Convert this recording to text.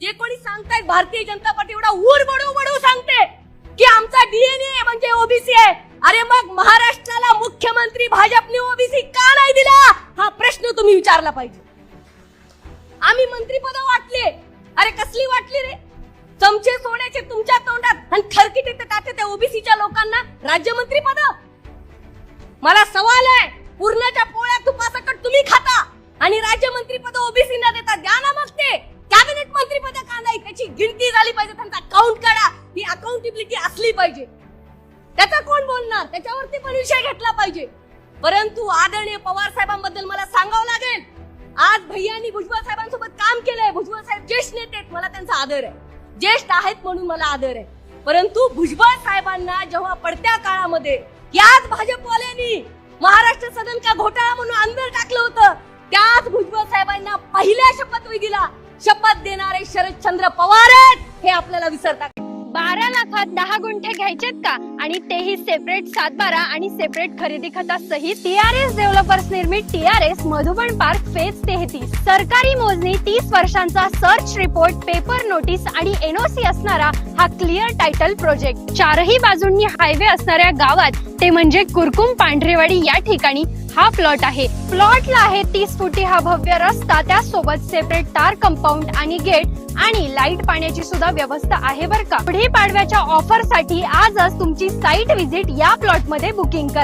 जे कोणी सांगतायत भारतीय जनता पार्टी एवढा ऊर बडू सांगते की आमचा डीएनए म्हणजे ओबीसी आहे. अरे मग महाराष्ट्राला मुख्यमंत्री भाजपने ओबीसी का नाही दिला हा प्रश्न तुम्ही विचारला पाहिजे. आम्ही मंत्रीपद वाटले, अरे कसली वाटली रे? चमचे सोन्याचे तुमच्या तोंडात आणि खरकिटे टाकते त्या ओबीसीच्या लोकांना राज्यमंत्री पद. मला सवाल आहे, पूर्णाच्या पोळ्या तुपासकट तुम्ही खाता आणि राज्यमंत्री पद ओबीसीना देता. द्या ना मग ते कॅबिनेट मंत्री पद का नाही? त्याची गिनती झाली पाहिजे, त्यांचा अकाउंट काढा, ही अकाउंटेबिलिटी असली पाहिजे. त्याचा कोण बोलणार? त्याच्यावरती पण विषय घेतला पाहिजे. परंतु आदरणीय पवार साहेबांबद्दल मला सांगावं लागेल, आज भैयांनी भुजबळ साहेबांसोबत काम केलंय. भुजबळ साहेब ज्येष्ठ नेते आहेत, मला त्यांचा आदर आहे, ज्येष्ठ आहेत म्हणून मला आदर आहे. परंतु भुजबळ साहेबांना जेव्हा पडत्या काळामध्ये याच भाजपवाल्यांनी महाराष्ट्र सदन का घोटाळा म्हणून अंदर टाकलं होतं, त्याच भुजबळ साहेबांना पहिल्या शपथविधीला शपथ देणारे शरदचंद्र पवार आहेत हे आपल्याला विसरता. 12 लाखात 10 गुंठे घ्यायचेत का? आणि तेही सेपरेट 7/12 आणि सेपरेट खरेदी खतासहित. टीआरएस डेव्हलपर्स निर्मित टीआरएस मधुबन पार्क फेज 33. सरकारी मोजणी 30 वर्षांचा सर्च रिपोर्ट, पेपर नोटीस आणि एनओसी असणारा हा क्लिअर टायटल प्रोजेक्ट. चारही बाजूंनी हायवे असणाऱ्या गावात, ते म्हणजे कुरकुम पांढरेवाडी या ठिकाणी हा प्लॉट आहे. प्लॉटला आहे 30 फुटी हा भव्य रस्ता, त्यासोबत सेपरेट तार कंपाऊंड आणि गेट आणि लाईट पाण्याची सुद्धा व्यवस्था आहे बरं का. पुढे पाडव्याच्या ऑफर साठी आजच तुमची साईट व्हिजिट या प्लॉट मध्ये बुकिंग करा.